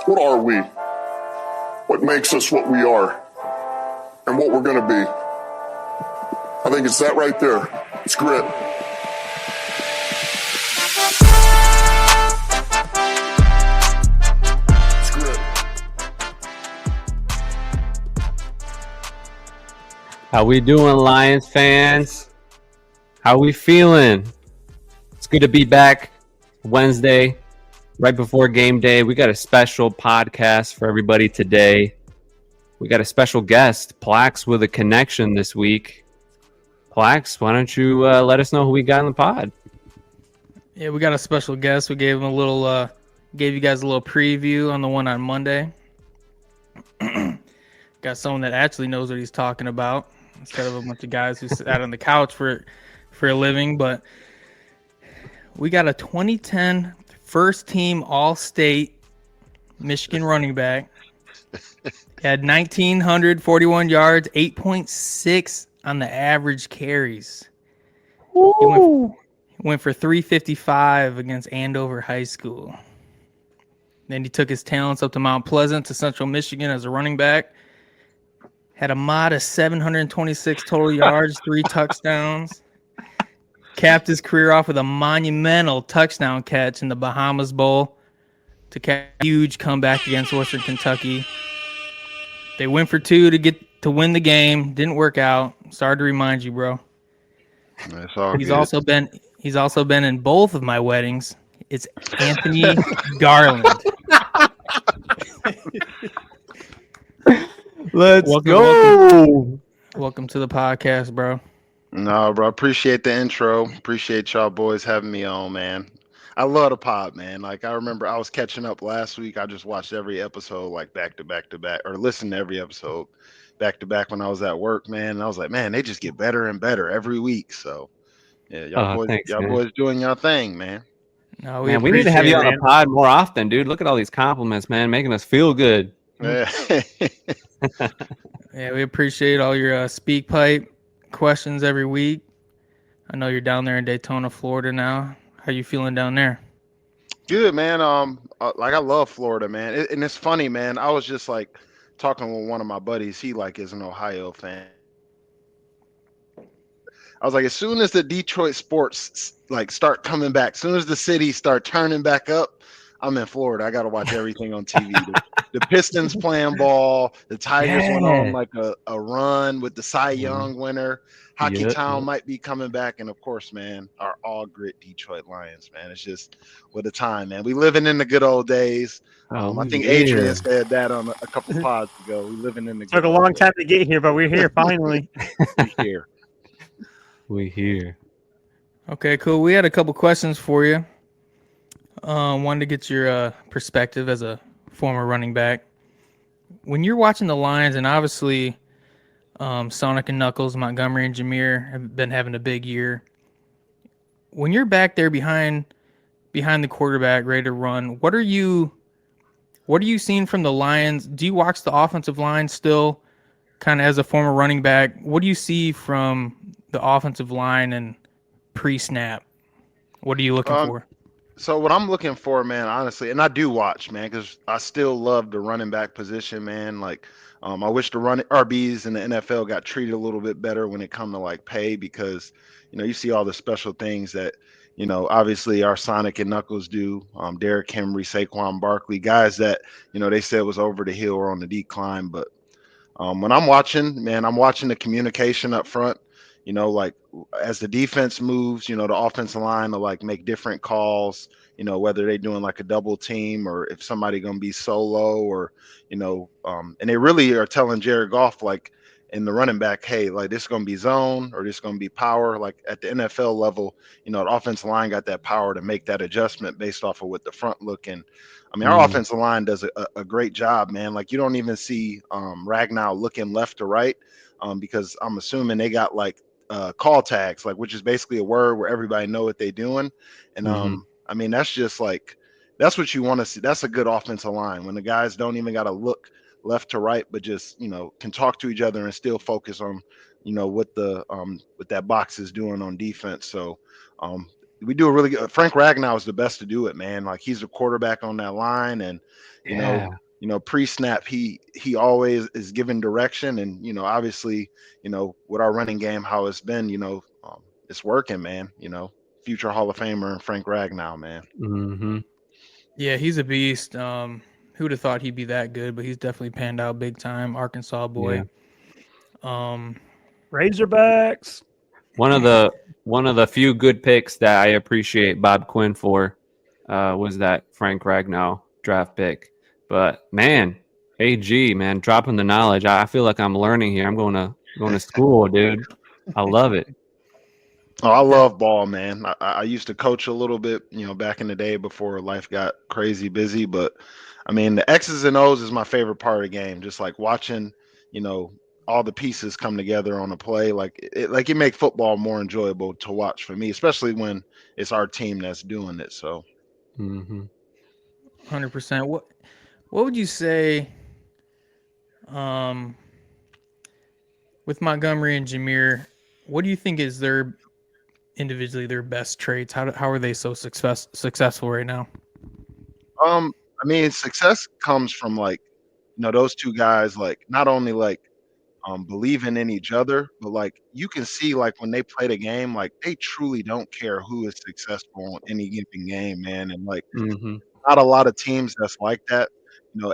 What are we? What makes us what we are? And what we're going to be? I think it's that right there. It's grit. It's grit. How we doing, Lions fans? How we feeling? It's good to be back Wednesday, right before game day. We got a special podcast for everybody today. We got a special guest, Plax, with a connection this week. Plax, why don't you let us know who we got in the pod? Yeah, we got a special guest. We gave him gave you guys a little preview on the one on Monday. Got someone that actually knows what he's talking about instead of a bunch of guys who sit out on the couch for a living. But we got a 2010 first team All-State Michigan running back. He had 1,941 yards, 8.6 on the average carries. He went for 355 against Andover High School. Then he took his talents up to Mount Pleasant to Central Michigan as a running back. Had a modest 726 total yards, 3 touchdowns. Capped his career off with a monumental touchdown catch in the Bahamas Bowl to catch a huge comeback against Western Kentucky. They went for 2 to win the game. Didn't work out. Sorry to remind you, bro. That's all He's good. also been in both of my weddings. It's Anthony Garland. Let's go. Welcome to the podcast, bro. No, bro. Appreciate the intro. Appreciate y'all boys having me on, man. I love the pod, man. Like, I remember I was catching up last week. I just watched every episode like back to back to back, or listened to every episode back to back when I was at work, man. And I was like, man, they just get better and better every week. So yeah, y'all boys doing your thing, man. No, We need to have you on the pod more often, dude. Look at all these compliments, man, making us feel good. Yeah. Yeah, we appreciate all your speak pipe questions every week. I know you're down there in Daytona, Florida now. How you feeling down there? Good, man. Like, I love Florida, man. And it's funny, man. I was just like talking with one of my buddies. He like is an Ohio fan. I was like, as soon as the Detroit sports like start coming back, as soon as the city start turning back up, I'm in Florida. I got to watch everything on TV. The Pistons playing ball. The Tigers went on like a run with the Cy Young winner. Hockey Town might be coming back. And, of course, man, our All Gritt Detroit Lions, man. It's just what a time, man. We living in the good old days. I think Adrian said that on a couple pods ago. We living in the good Took a old long days. time to get here, but we're here finally. We're here. Okay, cool. We had a couple questions for you. Wanted to get your perspective as a former running back. When you're watching the Lions, and obviously Sonic and Knuckles, Montgomery and Jameer have been having a big year. When you're back there behind the quarterback, ready to run, what are you seeing from the Lions? Do you watch the offensive line still, kind of as a former running back? What do you see from the offensive line and pre-snap? What are you looking for? So what I'm looking for, man, honestly, and I do watch, man, because I still love the running back position, man. Like, I wish the RBs in the NFL got treated a little bit better when it come to like pay, because, you see all the special things that, obviously our Sonic and Knuckles do. Derrick Henry, Saquon Barkley, guys that, they said was over the hill or on the decline. But when I'm watching, man, I'm watching the communication up front. Like as the defense moves, the offensive line will like make different calls, whether they're doing like a double team or if somebody going to be solo or, and they really are telling Jared Goff, like in the running back, hey, like this is going to be zone or this is going to be power. Like at the NFL level, the offensive line got that power to make that adjustment based off of what the front looking. I mean, our offensive line does a great job, man. Like you don't even see Ragnow looking left to right because I'm assuming they got like call tags, like which is basically a word where everybody know what they're doing. And I mean, that's just like that's what you want to see. That's a good offensive line when the guys don't even got to look left to right, but just can talk to each other and still focus on what the what that box is doing on defense. So we do a really good. Frank Ragnow is the best to do it, man. Like he's the quarterback on that line, and pre-snap he always is giving direction, and obviously with our running game how it's been, it's working, man. Future Hall of Famer Frank Ragnow, man. Mm-hmm. Yeah, he's a beast. Who'd have thought he'd be that good? But he's definitely panned out big time. Arkansas boy. Yeah. Razorbacks. One of the few good picks that I appreciate Bob Quinn for was that Frank Ragnow draft pick. But man, AG, man, dropping the knowledge. I feel like I'm learning here. I'm going to school, dude. I love it. Oh, I love ball, man. I used to coach a little bit, back in the day before life got crazy busy. But I mean, the X's and O's is my favorite part of the game. Just like watching, all the pieces come together on a play. Like it make football more enjoyable to watch for me, especially when it's our team that's doing it. So, 100%. What would you say? With Montgomery and Jameer, what do you think is their best traits? How are they so successful right now? I mean, success comes from those two guys, not only believing in each other, but you can see when they play the game, they truly don't care who is successful in any given game, man. And not a lot of teams that's like that.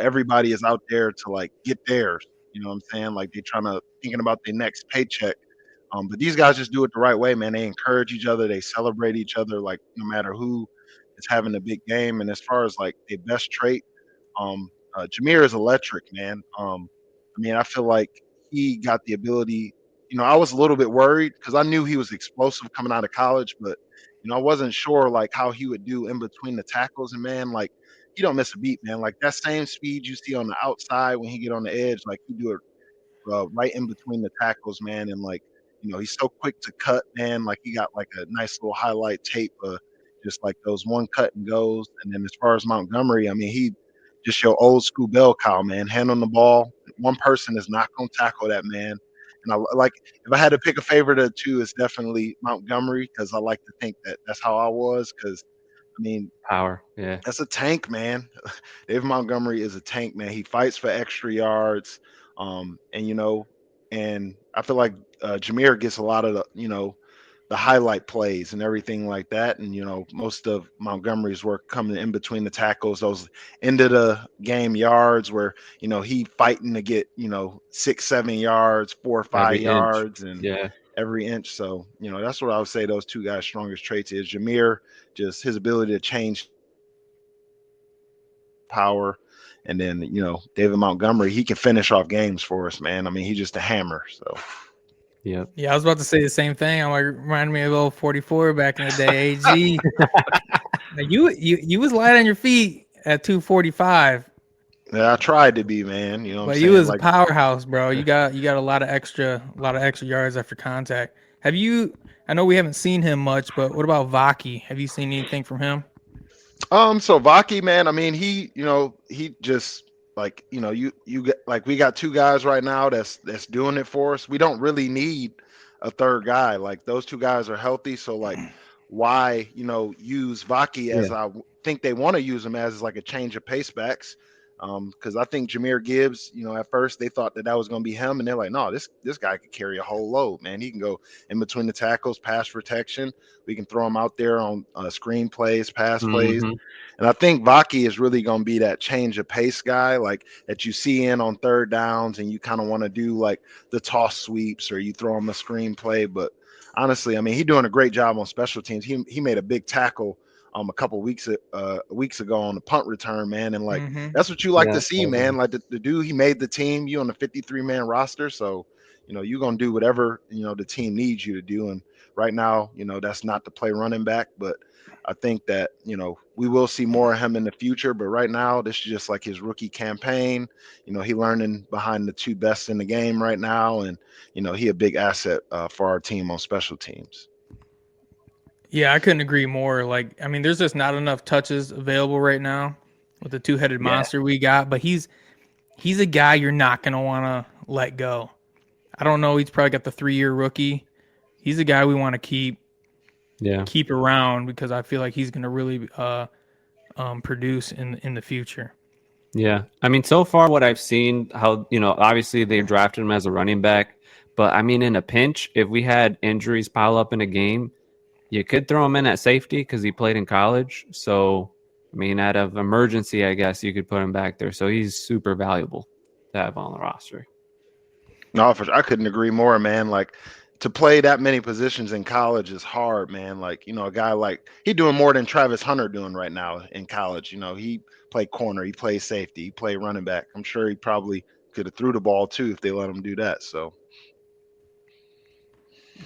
Everybody is out there to get theirs. You know what I'm saying? They're thinking about their next paycheck. But these guys just do it the right way, man. They encourage each other. They celebrate each other, no matter who is having a big game. And as far as their best trait, Jameer is electric, man. I mean, I feel like he got the ability. I was a little bit worried because I knew he was explosive coming out of college, but I wasn't sure how he would do in between the tackles. And man, he don't miss a beat, man. That same speed you see on the outside when he get on the edge, he do it right in between the tackles, man. And he's so quick to cut, man. He got a nice little highlight tape, just those one cut and goes. And then as far as Montgomery, I mean, he just your old school bell cow, man. Hand on the ball, one person is not gonna tackle that, man. And if I had to pick a favorite of two, it's definitely Montgomery because I like to think that that's how I was. Because I mean, power, yeah, that's a tank, man. Dave Montgomery is a tank, man. He fights for extra yards, and I feel like Jameer gets a lot of the highlight plays and everything like that. And, most of Montgomery's work coming in between the tackles, those end of the game yards where, he fighting to get, 6-7 yards, 4 or 5 every yards inch. and every inch. So, that's what I would say those two guys' strongest traits is. Jameer, just his ability to change power. And then, David Montgomery, he can finish off games for us, man. I mean, he's just a hammer. So. Yeah, I was about to say the same thing. I'm reminded me of old 44 back in the day. AG, you was light on your feet at 245. Yeah, I tried to be, man. But you was a powerhouse, bro. You got a lot of extra yards after contact. Have you? I know we haven't seen him much, but what about Vaki? Have you seen anything from him? So Vaki, man. I mean, he just. You get we got two guys right now that's doing it for us. We don't really need a third guy. Those two guys are healthy, so why use Vaki as I think they want to use him as a change of pace backs. Because I think Jameer Gibbs, at first they thought that was going to be him, and they're like, no, this guy could carry a whole load, man. He can go in between the tackles, pass protection. We can throw him out there on screen plays, pass plays. And I think Vaki is really going to be that change of pace guy, that you see in on third downs, and you kind of want to do the toss sweeps or you throw him a screen play. But honestly, I mean, he's doing a great job on special teams. He made a big tackle a couple weeks ago on the punt return, man. And that's what you like to see, man. The dude, he made the team, you on the 53-man roster. So, you're going to do whatever, the team needs you to do. And right now, that's not to play running back, but I think that, we will see more of him in the future. But right now, this is just his rookie campaign. He learning behind the two best in the game right now. And, he a big asset for our team on special teams. Yeah, I couldn't agree more. There's just not enough touches available right now with the two-headed monster we got. But he's a guy you're not going to want to let go. I don't know. He's probably got the 3-year rookie. He's a guy we want to keep. keep around because I feel like he's going to really produce in the future. Yeah. I mean, so far what I've seen, how, obviously they drafted him as a running back, but I mean, in a pinch, if we had injuries pile up in a game, you could throw him in at safety because he played in college. So, I mean, out of emergency, I guess you could put him back there. So he's super valuable to have on the roster. No, for sure. I couldn't agree more, man. Like, to play that many positions in college is hard, man. Like, a guy like he doing more than Travis Hunter doing right now in college. He played corner, he played safety, he played running back. I'm sure he probably could have threw the ball too if they let him do that. So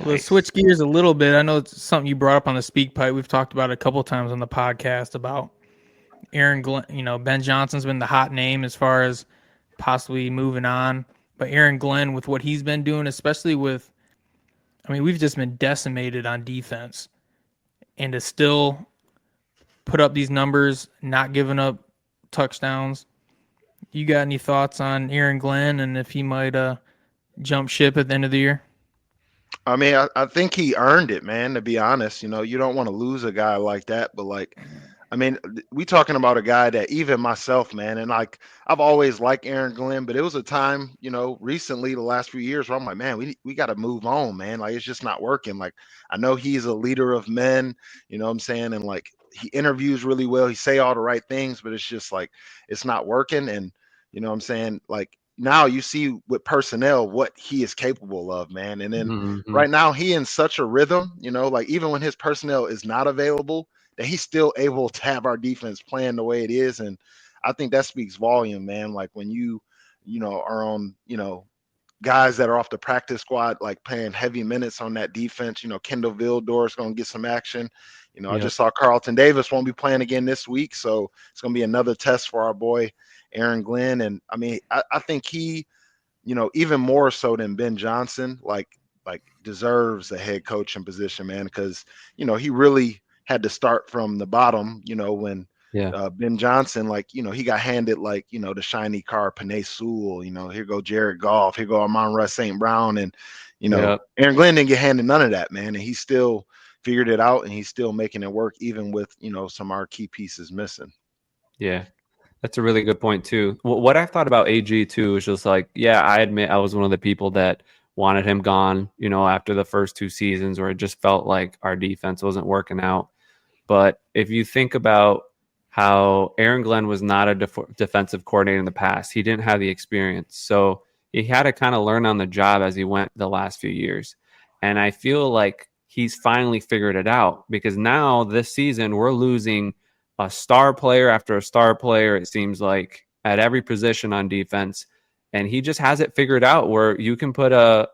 well, let's switch gears a little bit. I know it's something you brought up on the speak pipe. We've talked about it a couple times on the podcast about Aaron Glenn. Ben Johnson's been the hot name as far as possibly moving on. But Aaron Glenn, with what he's been doing, especially with, we've just been decimated on defense. And to still put up these numbers, not giving up touchdowns. You got any thoughts on Aaron Glenn and if he might jump ship at the end of the year? I think he earned it, man, to be honest. You don't want to lose a guy like that, but we talking about a guy that even myself, man, and I've always liked Aaron Glenn, but it was a time, recently the last few years where I'm like, man, we got to move on, man. Like, it's just not working. Like, I know he's a leader of men, you know what I'm saying? And he interviews really well. He say all the right things, but it's just it's not working. And you know what I'm saying? Now you see with personnel what he is capable of, man. And then right now he in such a rhythm, even when his personnel is not available, that he's still able to have our defense playing the way it is. And I think that speaks volume, man. Like when you are on, guys that are off the practice squad, playing heavy minutes on that defense, Kendall Vildor is going to get some action. I just saw Carlton Davis won't be playing again this week. So it's going to be another test for our boy, Aaron Glenn. And I think he, even more so than Ben Johnson, deserves a head coaching position, man, because, he really had to start from the bottom, when Ben Johnson, he got handed the shiny car, Panay Sewell, here go Jared Goff, here go Amon-Ra St. Brown. And, Aaron Glenn didn't get handed none of that, man. And he still figured it out and he's still making it work, even with, some of our key pieces missing. Yeah. That's a really good point too. What I thought about AG too is just I admit I was one of the people that wanted him gone, after the first 2 seasons where it just felt like our defense wasn't working out. But if you think about how Aaron Glenn was not a defensive coordinator in the past, he didn't have the experience. So he had to kind of learn on the job as he went the last few years. And I feel like he's finally figured it out because now this season we're losing a star player after a star player, it seems like, at every position on defense. And he just has it figured out where you can put a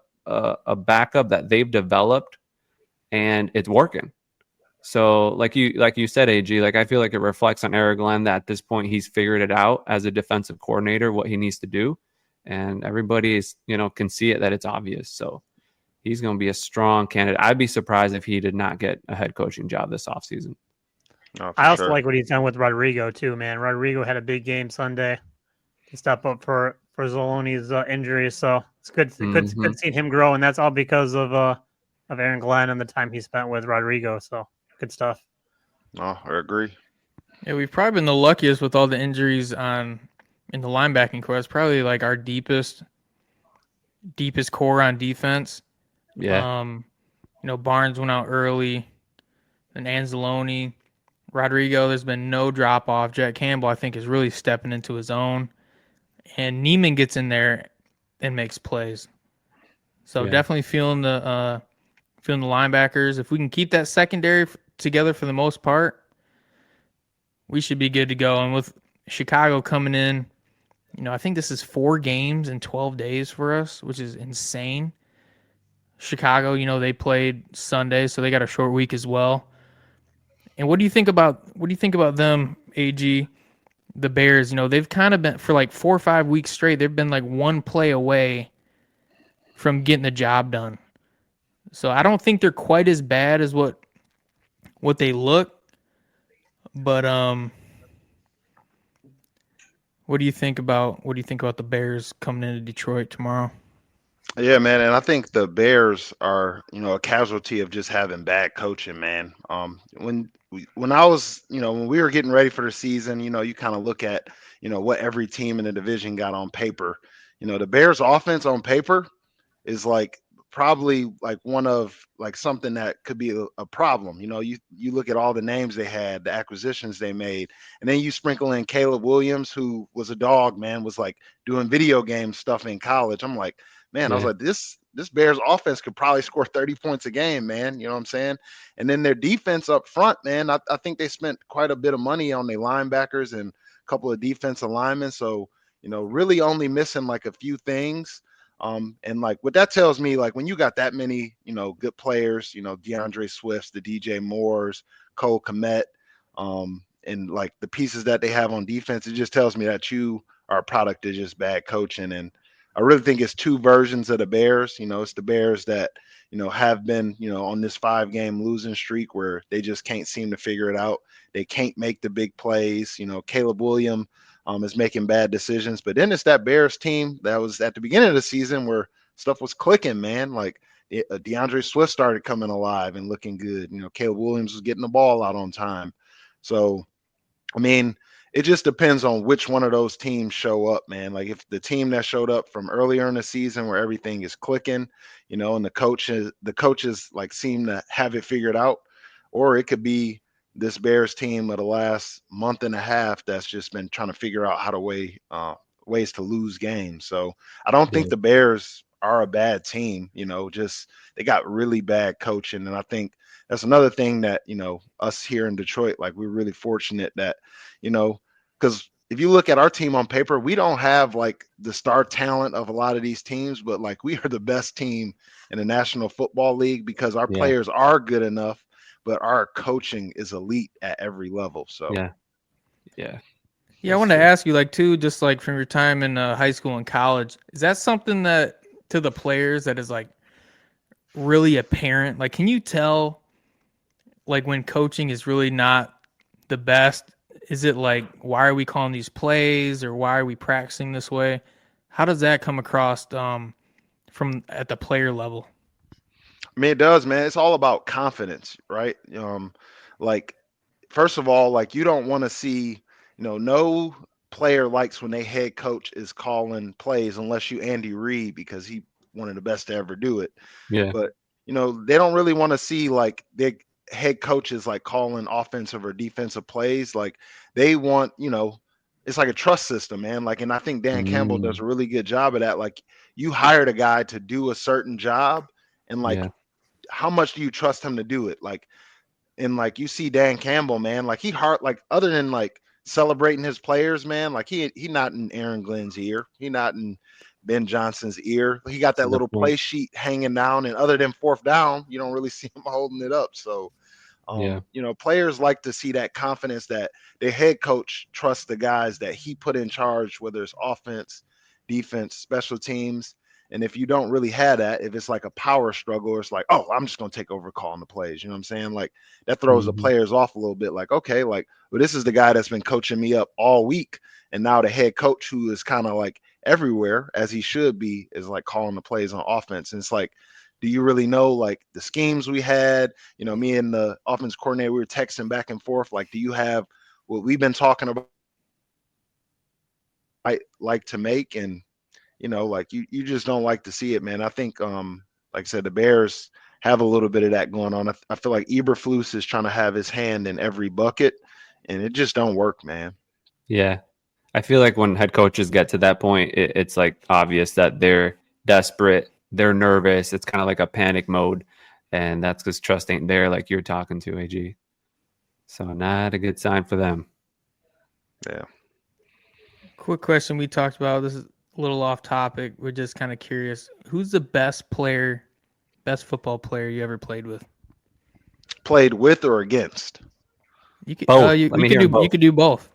backup that they've developed and it's working. So like you said, AG, I feel like it reflects on Aaron Glenn that at this point he's figured it out as a defensive coordinator, what he needs to do. And everybody is, can see it that it's obvious. So he's going to be a strong candidate. I'd be surprised if he did not get a head coaching job this offseason. Oh, I also like what he's done with Rodrigo too, man. Rodrigo had a big game Sunday to step up for Zoloni's injury, so it's good. It's good seeing him grow, and that's all because of Aaron Glenn and the time he spent with Rodrigo. So good stuff. Oh, I agree. Yeah, we've probably been the luckiest with all the injuries in the linebacking core. It's probably our deepest core on defense. Yeah. Barnes went out early, and Anzalone. Rodrigo, there's been no drop off. Jack Campbell, I think, is really stepping into his own. And Neiman gets in there and makes plays. So definitely feeling the linebackers. If we can keep that secondary together for the most part, we should be good to go. And with Chicago coming in, I think this is 4 games in 12 days for us, which is insane. Chicago, they played Sunday, so they got a short week as well. And what do you think about them, AG, the Bears? They've kind of been for 4 or 5 weeks straight. They've been 1 play away from getting the job done. So I don't think they're quite as bad as what they look. But what do you think about the Bears coming into Detroit tomorrow? Yeah, man, and I think the Bears are, a casualty of just having bad coaching, man. When I was, when we were getting ready for the season, you kind of look at, what every team in the division got on paper. The Bears offense on paper is like probably like one of like something that could be a problem. You look at all the names they had, the acquisitions they made, and then you sprinkle in Caleb Williams, who was a dog, man, was like doing video game stuff in college. I'm like, man, I was Yeah. like, this Bears offense could probably score 30 points a game, man. You know what I'm saying? And then their defense up front, man, I think they spent quite a bit of money on their linebackers and a couple of defensive linemen. So, really only missing like a few things. And like what that tells me, like when you got that many, good players, DeAndre Swifts, the DJ Moores, Cole Kmet, and like the pieces that they have on defense, it just tells me that you are a product of just bad coaching. And I really think it's two versions of the Bears. It's the Bears that, have been, on this 5-game losing streak where they just can't seem to figure it out. They can't make the big plays. Caleb Williams is making bad decisions. But then it's that Bears team that was at the beginning of the season where stuff was clicking, man. Like DeAndre Swift started coming alive and looking good. Caleb Williams was getting the ball out on time. So, I mean, it just depends on which one of those teams show up, man. Like if the team that showed up from earlier in the season where everything is clicking, and the coaches like seem to have it figured out, or it could be this Bears team of the last month and a half that's just been trying to figure out how to ways to lose games. So I don't think Yeah. the Bears are a bad team, just they got really bad coaching. And I think that's another thing that, us here in Detroit, like we're really fortunate that, because if you look at our team on paper, we don't have like the star talent of a lot of these teams, but like we are the best team in the National Football League because our Yeah. players are good enough, but our coaching is elite at every level. So Yeah. Yeah, I want to ask you, like, too, just like from your time in high school and college, is that something that to the players that is like really apparent? Like, can you tell, like, when coaching is really not the best? Is it like, why are we calling these plays or why are we practicing this way? How does that come across from at the player level? I mean, it does, man. It's all about confidence, right? Like first of all, like you don't want to see, no player likes when they head coach is calling plays unless you Andy Reid because he one of the best to ever do it. Yeah. But they don't really want to see like their head coaches like calling offensive or defensive plays. Like they want, it's like a trust system, man. Like, and I think Dan Campbell does a really good job of that. Like you hired a guy to do a certain job, and like Yeah. how much do you trust him to do it? Like, and like you see Dan Campbell, man, like like other than like celebrating his players, man, like he not in Aaron Glenn's ear, he not in Ben Johnson's ear. He got that Good little play point. sheet hanging down, and other than fourth down, you don't really see him holding it up. So, Yeah. players like to see that confidence that their head coach trusts the guys that he put in charge, whether it's offense, defense, special teams. And if you don't really have that, if it's like a power struggle, it's like, oh, I'm just going to take over calling the plays. You know what I'm saying? Like that throws the Mhm. players off a little bit. Like, okay, like, well, this is the guy that's been coaching me up all week. And now the head coach, who is kind of like everywhere as he should be, is like calling the plays on offense. And it's like, do you really know like the schemes we had? Me and the offense coordinator, we were texting back and forth. Like, do you have what we've been talking about like to make? And like you just don't like to see it, man. I think, like I said, the Bears have a little bit of that going on. I feel like Eberflus is trying to have his hand in every bucket, and it just don't work, man. Yeah. I feel like when head coaches get to that point, it's like obvious that they're desperate, they're nervous. It's kind of like a panic mode. And that's because trust ain't there, like you're talking to, AG. So not a good sign for them. Yeah. Quick question we talked about. This is a little off topic. We're just kind of curious. Who's the best football player you ever played with? Played with or against? You could, Both. you Let me could hear do both. you could do both.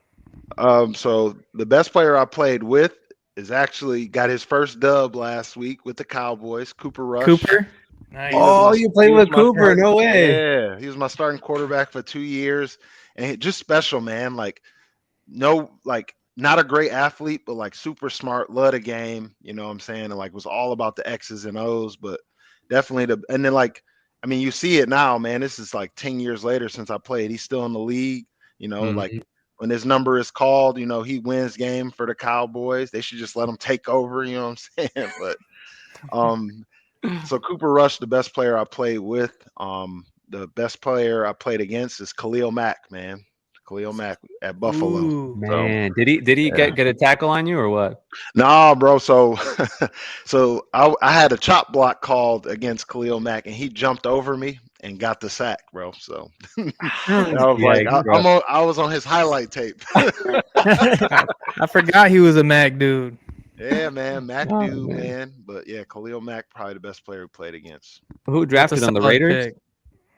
So the best player I played with is actually got his first dub last week with the Cowboys, Cooper Rush. Cooper. Nice. You played with Cooper? No way. Yeah, he was my starting quarterback for 2 years, and just special, man. Like, no, like not a great athlete, but like super smart, love the game. You know what I'm saying? And like was all about the X's and O's, but definitely and then like, I mean, you see it now, man. This is like 10 years later since I played. He's still in the league, like when his number is called, he wins game for the Cowboys. They should just let him take over, you know what I'm saying? But so Cooper Rush, the best player I played with. The best player I played against is Khalil Mack, man. Khalil Mack at Buffalo. Ooh, man, did he get a tackle on you or what? Nah, bro. So I had a chop block called against Khalil Mack, and he jumped over me and got the sack, bro. So I was on his highlight tape. I forgot he was a Mac dude. Yeah, man, Mac dude, man. But yeah, Khalil Mack probably the best player we played against. Who drafted him? The Raiders? Pick.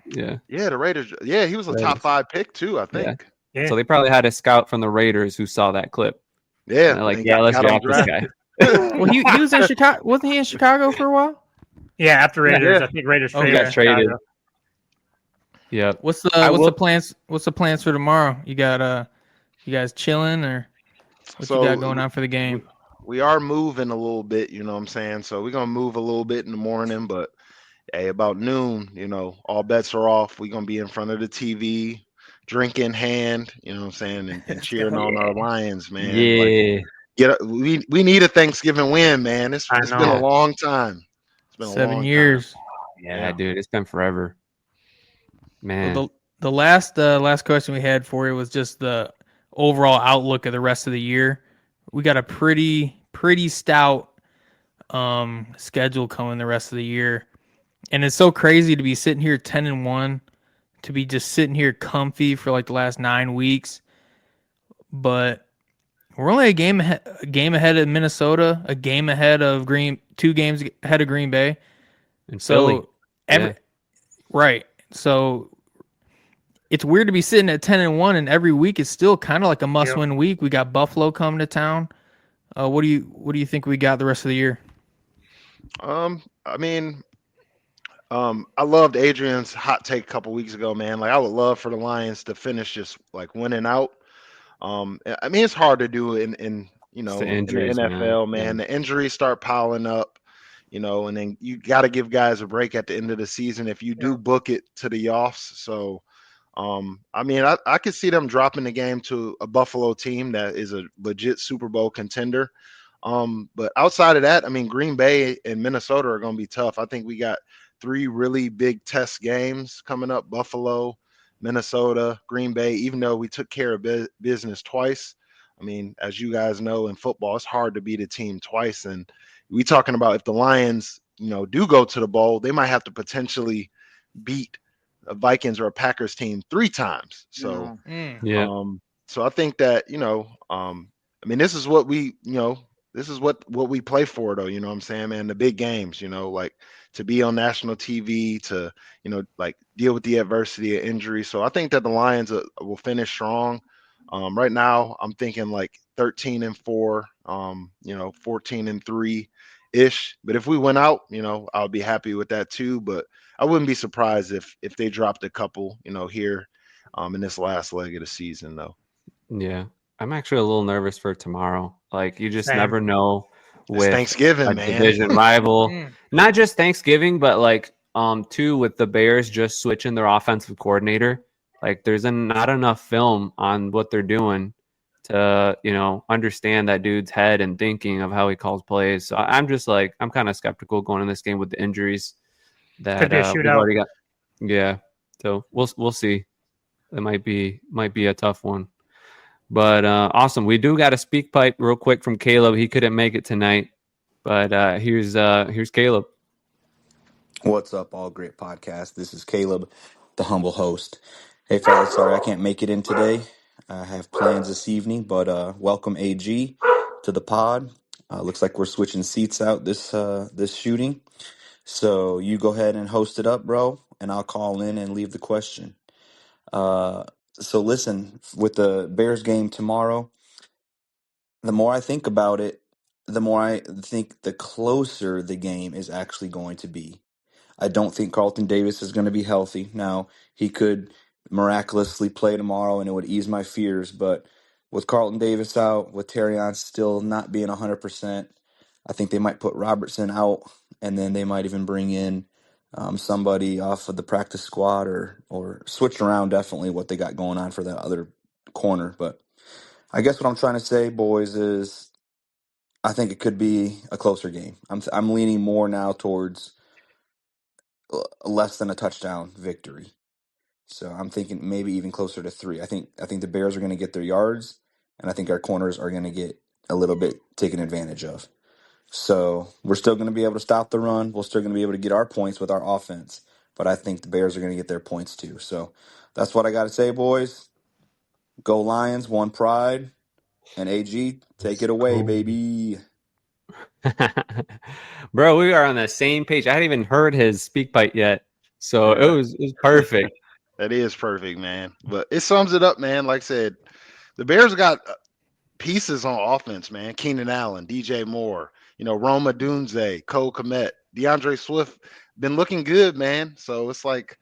Yeah, the Raiders. Yeah, he was a top 5 pick too, I think. Yeah. So they probably had a scout from the Raiders who saw that clip. Yeah, let's draft this guy. Well, he was in Chicago. Wasn't he in Chicago for a while? Yeah, after Raiders, I think Raiders got traded. Yeah. What's the plans? What's the plans for tomorrow? You got you guys chilling or what you got going on for the game? We are moving a little bit, you know what I'm saying? So we're gonna move a little bit in the morning, but hey, about noon, all bets are off. We're gonna be in front of the TV, drink in hand, you know what I'm saying, and cheering on our Lions, man. Yeah. We need a Thanksgiving win, man. It's been a long time. It's been 7 years. Yeah, dude, it's been forever. Man. Well, the last question we had for you was just the overall outlook of the rest of the year. We got a pretty stout schedule coming the rest of the year. And it's so crazy to be sitting here 10-1, to be just sitting here comfy for like the last 9 weeks. But we're only a game ahead of Minnesota, a game ahead of 2 games ahead of Green Bay. And Philly. Right. So it's weird to be sitting at 10-1, and every week is still kind of like a must-win week. We got Buffalo coming to town. What do you think we got the rest of the year? I mean, I loved Adrian's hot take a couple weeks ago, man. Like I would love for the Lions to finish just like winning out. I mean, it's hard to do in the NFL, man. The injuries start piling up, and then you got to give guys a break at the end of the season if you do book it to the offs. So, I mean, I could see them dropping the game to a Buffalo team that is a legit Super Bowl contender. But outside of that, I mean, Green Bay and Minnesota are going to be tough. I think we got 3 really big test games coming up: Buffalo, Minnesota, Green Bay. Even though we took care of business twice, I mean, as you guys know, in football, it's hard to beat a team twice. And we talking about if the Lions, do go to the bowl, they might have to potentially beat a Vikings or a Packers team 3 times. So, so I think that I mean, this is what we, this is what we play for, though. You know what I'm saying, man? The big games, like to be on national TV, to like deal with the adversity of injury. So I think that the Lions will finish strong. Right now, I'm thinking like 13-4, 14-3 ish. But if we went out, I'll be happy with that too. But I wouldn't be surprised if they dropped a couple, here in this last leg of the season, though. Yeah, I'm actually a little nervous for tomorrow. Like you just never know with Thanksgiving, a man. Division rival. Not just Thanksgiving, but like too with the Bears just switching their offensive coordinator. Like there's not enough film on what they're doing to understand that dude's head and thinking of how he calls plays. So I'm just like I'm kind of skeptical going in this game with the injuries that could be a shootout. we've already got. Yeah, so we'll see. It might be a tough one. But awesome. We do got a speak pipe real quick from Caleb. He couldn't make it tonight, but here's Caleb. What's up, All Gritt Podcast? This is Caleb, the humble host. Hey, fellas, sorry I can't make it in today. I have plans this evening, but welcome AG to the pod. Looks like we're switching seats out this shooting. So you go ahead and host it up, bro, and I'll call in and leave the question. So listen, with the Bears game tomorrow, the more I think about it, the more I think the closer the game is actually going to be. I don't think Carlton Davis is going to be healthy. Now, he could miraculously play tomorrow and it would ease my fears, but with Carlton Davis out, with Terrion still not being 100%, I think they might put Robertson out, and then they might even bring in somebody off of the practice squad or switch around definitely what they got going on for that other corner. But I guess what I'm trying to say, boys, is I think it could be a closer game. I'm leaning more now towards less than a touchdown victory. So I'm thinking maybe even closer to 3. I think the Bears are going to get their yards, and I think our corners are going to get a little bit taken advantage of. So we're still going to be able to stop the run. We're still going to be able to get our points with our offense, but I think the Bears are going to get their points too. So that's what I got to say, boys. Go Lions, one pride, and AG, take it away, baby. Bro, we are on the same page. I hadn't even heard his speak bite yet, so it was perfect. That is perfect, man. But it sums it up, man. Like I said, the Bears got pieces on offense, man. Keenan Allen, DJ Moore, Roma Dunze, Cole Kmet, DeAndre Swift been looking good, man. So it's like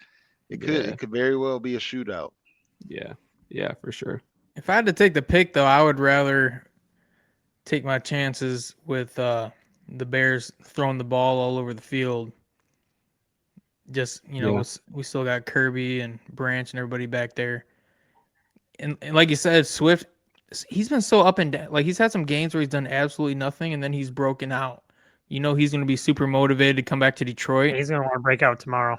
it could very well be a shootout. Yeah, for sure. If I had to take the pick, though, I would rather take my chances with the Bears throwing the ball all over the field. Just, we still got Kirby and Branch and everybody back there. And like you said, Swift, he's been so up and down. Like, he's had some games where he's done absolutely nothing, and then he's broken out. He's going to be super motivated to come back to Detroit. Yeah, he's going to want to break out tomorrow.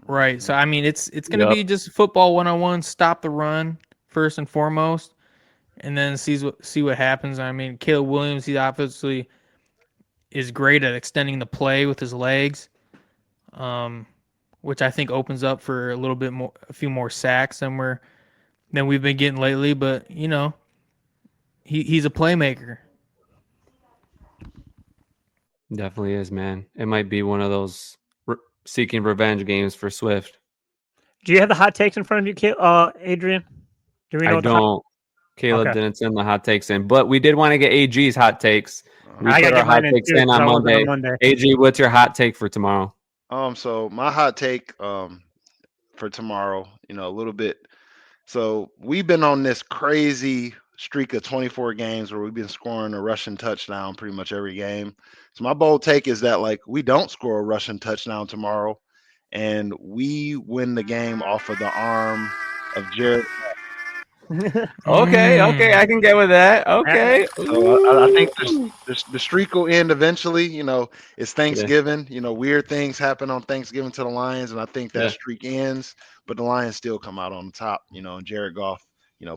Right. So, I mean, it's going to be just football 101, stop the run first and foremost, and then see what happens. I mean, Caleb Williams, he obviously is great at extending the play with his legs, which I think opens up for a few more sacks than we've been getting lately. But he's a playmaker. Definitely is, man. It might be one of those seeking revenge games for Swift. Do you have the hot takes in front of you, Adrian? Do we know I don't. Caleb didn't send the hot takes in, but we did want to get AG's hot takes. We I got put our hot takes in on Monday. AG, what's your hot take for tomorrow? So my hot take for tomorrow, a little bit. So we've been on this crazy streak of 24 games where we've been scoring a rushing touchdown pretty much every game. So my bold take is that we don't score a rushing touchdown tomorrow, and we win the game off of the arm of Jared. Okay, I can get with that. Okay, so I think the streak will end eventually. It's Thanksgiving. Weird things happen on Thanksgiving to the Lions, and I think that streak ends, but the Lions still come out on top. And Jared Goff,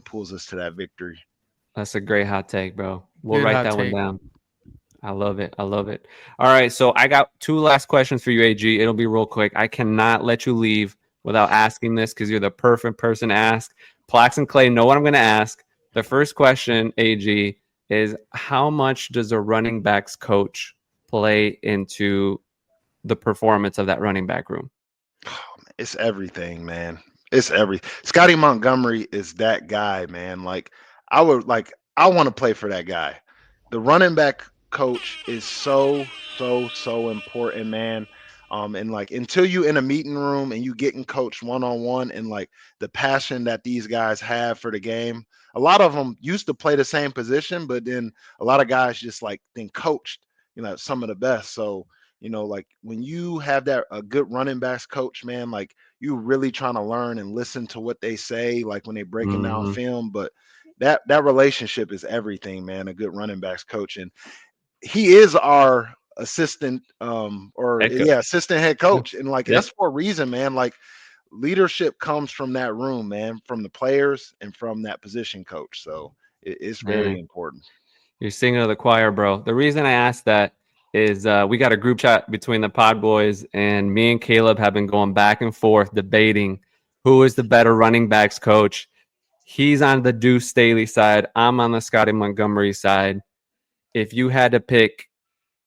pulls us to that victory. That's a great hot take, bro. We'll write that one down. I love it. All right, so I got 2 last questions for you, AG. It'll be real quick. I cannot let you leave without asking this because you're the perfect person to ask. Plax and Clay know what I'm going to ask. The first question, AG, is how much does a running backs coach play into the performance of that running back room? Oh, it's everything, man. It's everything. Scotty Montgomery is that guy, man. I want to play for that guy. The running back coach is so important, man. And until you in a meeting room and you getting coached one-on-one and the passion that these guys have for the game, a lot of them used to play the same position, but then a lot of guys just then coached, some of the best. So, when you have a good running backs coach, man, you really trying to learn and listen to what they say, when they breaking down film. But that relationship is everything, man. A good running backs coach, and he is our assistant assistant head coach, and that's for a reason, man. Leadership comes from that room, man, from the players and from that position coach. So it's very important. You're singing to the choir, bro. The reason I asked that is we got a group chat between the Pod Boys, and me and Caleb have been going back and forth debating who is the better running backs coach. He's on the Deuce Staley side. I'm on the Scotty Montgomery side. If you had to pick,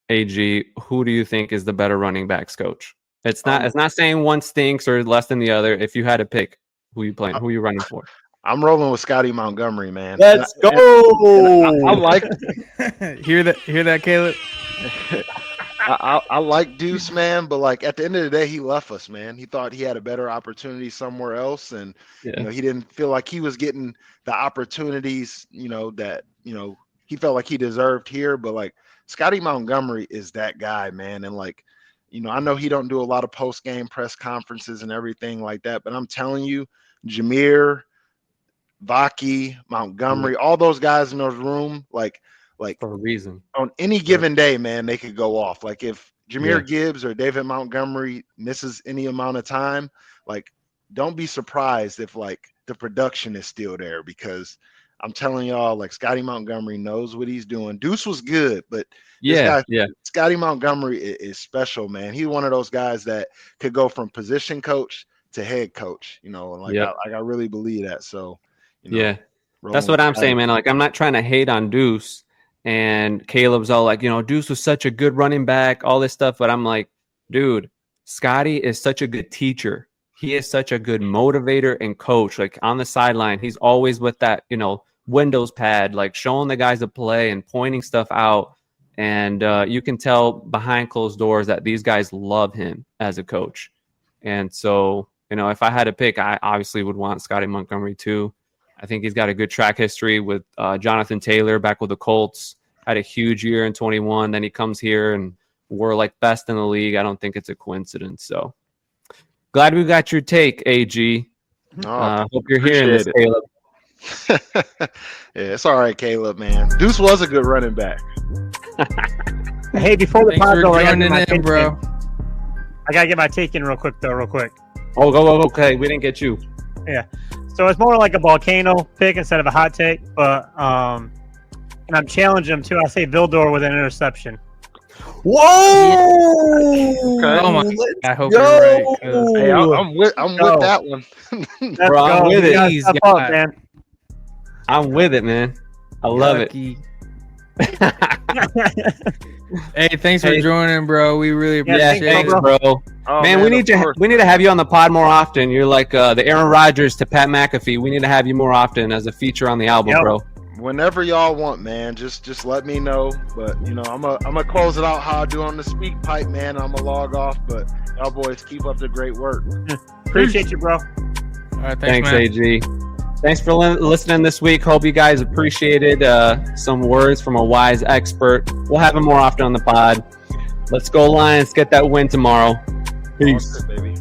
AG, who do you think is the better running backs coach? It's not saying one stinks or less than the other. If you had to pick, who you playing? Who you running for? I'm rolling with Scotty Montgomery, man. Let's go. I like hear that, Caleb? I like Deuce, man, but like at the end of the day, he left us, man. He thought he had a better opportunity somewhere else, and he didn't feel like he was getting the opportunities, that he felt like he deserved here. But like Scotty Montgomery is that guy, man, and like I know he don't do a lot of post game press conferences and everything like that, but I'm telling you, Jameer, Vaki, Montgomery, all those guys in those room, like for a reason. On any given day, man, they could go off. Like if Jameer Gibbs or David Montgomery misses any amount of time, like don't be surprised if like the production is still there, because I'm telling y'all, like Scotty Montgomery knows what he's doing. Deuce was good, but Scotty Montgomery is special, man. He's one of those guys that could go from position coach to head coach, and I really believe that. So, that's what I'm saying, man. Like I'm not trying to hate on Deuce. And Caleb's all like, Deuce was such a good running back, all this stuff. But I'm like, dude, Scotty is such a good teacher. He is such a good motivator and coach. Like on the sideline, he's always with that, Windows pad, like showing the guys the play and pointing stuff out. And you can tell behind closed doors that these guys love him as a coach. And so, if I had to pick, I obviously would want Scotty Montgomery too. I think he's got a good track history with Jonathan Taylor back with the Colts. Had a huge year in 21. Then he comes here and we're like best in the league. I don't think it's a coincidence. So glad we got your take, AG. Hope you're hearing this, Caleb. It's all right, Caleb, man. Deuce was a good running back. Hey, before the pod go, I gotta get my take in real quick. Oh, go. Okay, we didn't get you. Yeah. So it's more like a volcano pick instead of a hot take, but and I'm challenging him too. I say Vildor with an interception. Whoa! Okay. Oh my! I hope you're right. Hey, I'm with that one. Bro, I'm with it. Up, man. I'm with it, man. I love it. Hey, thanks for joining, bro. We really appreciate it. Thanks, bro. Oh, man, we need to have you on the pod more often. You're like the Aaron Rodgers to Pat McAfee. We need to have you more often as a feature on the album, bro. Whenever y'all want, man, just let me know. But I'm gonna close it out how I do on the speak pipe, man. I'm gonna log off, but y'all boys keep up the great work. Appreciate you, bro. All right, thanks AG. Thanks for listening this week. Hope you guys appreciated some words from a wise expert. We'll have him more often on the pod. Let's go Lions. Get that win tomorrow. Peace. Baby.